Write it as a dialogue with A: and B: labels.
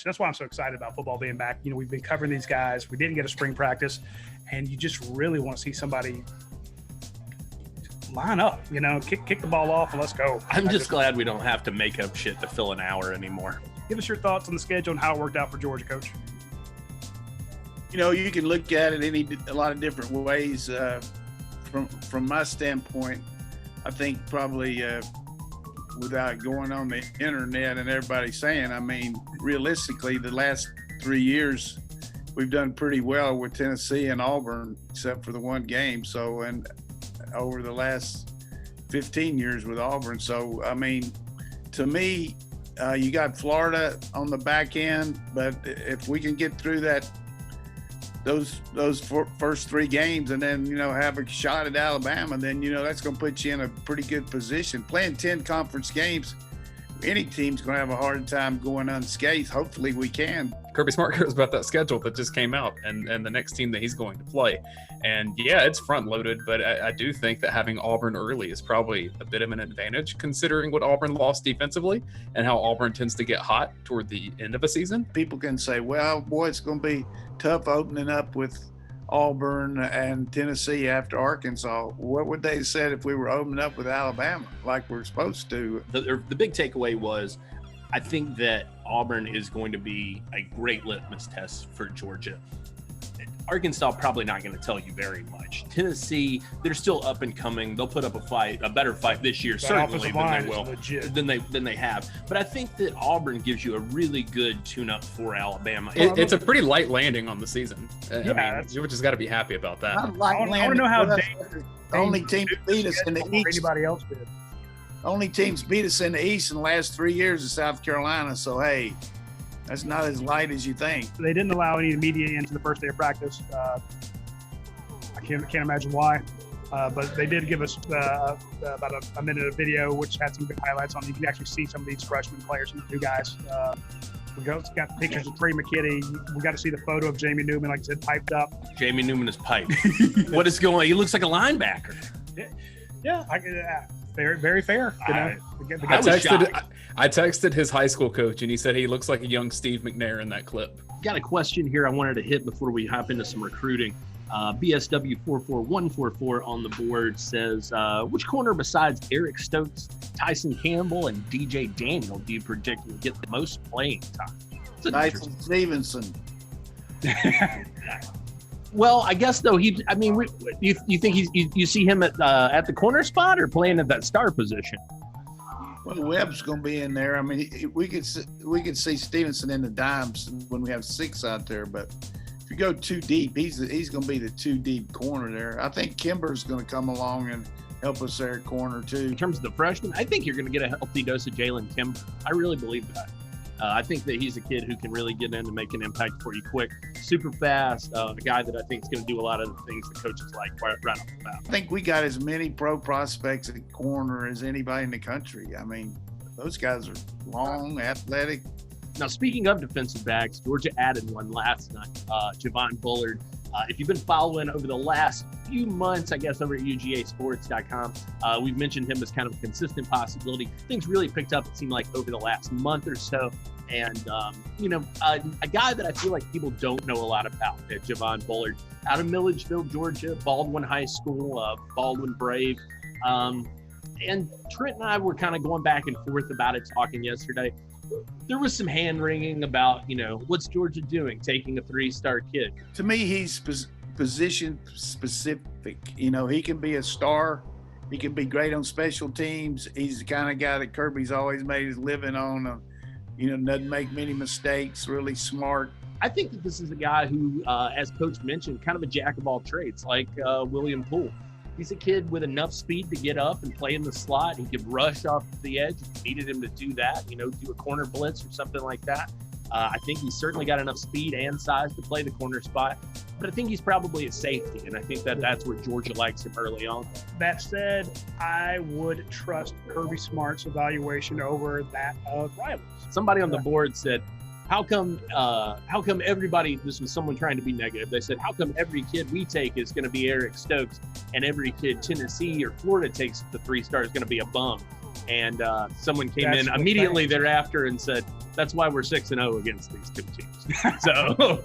A: That's why I'm so excited about football being back. You know, we've been covering these guys. We didn't get a spring practice, and you just really want to see somebody line up, you know, kick the ball off and let's go.
B: I'm just glad we don't have to make up shit to fill an hour anymore.
A: Give us your thoughts on the schedule and how it worked out for Georgia, Coach.
C: You know, you can look at it a lot of different ways. From my standpoint, I think probably without going on the internet and everybody saying, I mean, realistically, the last 3 years we've done pretty well with Tennessee and Auburn, except for the one game. So, and over the last 15 years with Auburn. So, I mean, to me, you got Florida on the back end, but if we can get through those first 3 games and then, you know, have a shot at Alabama, then, you know, that's going to put you in a pretty good position. Playing 10 conference games, any team's going to have a hard time going unscathed. Hopefully we can.
D: Kirby Smart cares about that schedule that just came out and the next team that he's going to play. And yeah, it's front loaded, but I do think that having Auburn early is probably a bit of an advantage considering what Auburn lost defensively and how Auburn tends to get hot toward the end of a season.
C: People can say, well, boy, it's going to be tough opening up with Auburn and Tennessee after Arkansas. What would they have said if we were opening up with Alabama like we're supposed to?
B: The big takeaway was, I think that Auburn is going to be a great litmus test for Georgia. Arkansas probably not going to tell you very much. Tennessee, they're still up and coming. They'll put up a better fight this year, certainly than they have. But I think that Auburn gives you a really good tune-up for Alabama.
D: It's a pretty light landing on the season.
A: Yeah,
D: I mean, you just got to be happy about that.
A: I want to know how
C: the only team beat us in the East.
A: Anybody else did.
C: Only teams beat us in the East in the last 3 years is South Carolina. So, hey, that's not as light as you think.
A: They didn't allow any media into the first day of practice. I can't imagine why. But they did give us about a minute of video, which had some good highlights on it. You can actually see some of these freshman players, some of the new guys. We got pictures of Trey McKitty. We got to see the photo of Jamie Newman, like I said, piped up.
B: Jamie Newman is piped. What is going on? He looks like a linebacker.
A: Yeah, very, very fair. You know?
D: I texted his high school coach, and he said he looks like a young Steve McNair in that clip.
E: Got a question here I wanted to hit before we hop into some recruiting. BSW 44144 on the board says, which corner besides Eric Stokes, Tyson Campbell, and DJ Daniel do you predict will get the most playing time?
C: Tyson Stevenson.
E: Well, I guess though you think you see him at the corner spot or playing at that star position?
C: Well, Webb's going to be in there. I mean, we could see Stevenson in the dimes when we have 6 out there, but if you go too deep, he's going to be the 2 deep corner there. I think Kimber's going to come along and help us there at corner too.
E: In terms of the freshman, I think you're going to get a healthy dose of Jalen Kimber. I really believe that. I think that he's a kid who can really get in and make an impact for you quick, super fast, a guy that I think is going to do a lot of the things the coaches like right off the bat.
C: I think we got as many pro prospects at corner as anybody in the country. I mean, those guys are long, athletic.
E: Now, speaking of defensive backs, Georgia added one last night, Javon Bullard. If you've been following over the last few months, I guess, over at UGASports.com, we've mentioned him as kind of a consistent possibility. Things really picked up, it seemed like, over the last month or so. And, a guy that I feel like people don't know a lot about, Javon Bullard, out of Milledgeville, Georgia, Baldwin High School, Baldwin Brave. And Trent and I were kind of going back and forth about it, talking yesterday. There was some hand-wringing about, what's Georgia doing, taking a 3-star kid?
C: To me, he's position specific. He can be a star. He can be great on special teams. He's the kind of guy that Kirby's always made his living on. Doesn't make many mistakes, really smart.
E: I think that this is a guy who, as Coach mentioned, kind of a jack of all trades, like William Poole. He's a kid with enough speed to get up and play in the slot. He could rush off the edge if you needed him to do that, do a corner blitz or something like that. I think he's certainly got enough speed and size to play the corner spot, but I think he's probably a safety, and I think that that's where Georgia likes him early on.
A: That said, I would trust Kirby Smart's evaluation over that of Riley's.
E: Somebody on the board said, how come everybody, this was someone trying to be negative, they said, how come every kid we take is going to be Eric Stokes and every kid Tennessee or Florida takes the 3-star is going to be a bum? And someone came in immediately thereafter and said, That's why we're 6-0 against these two teams. So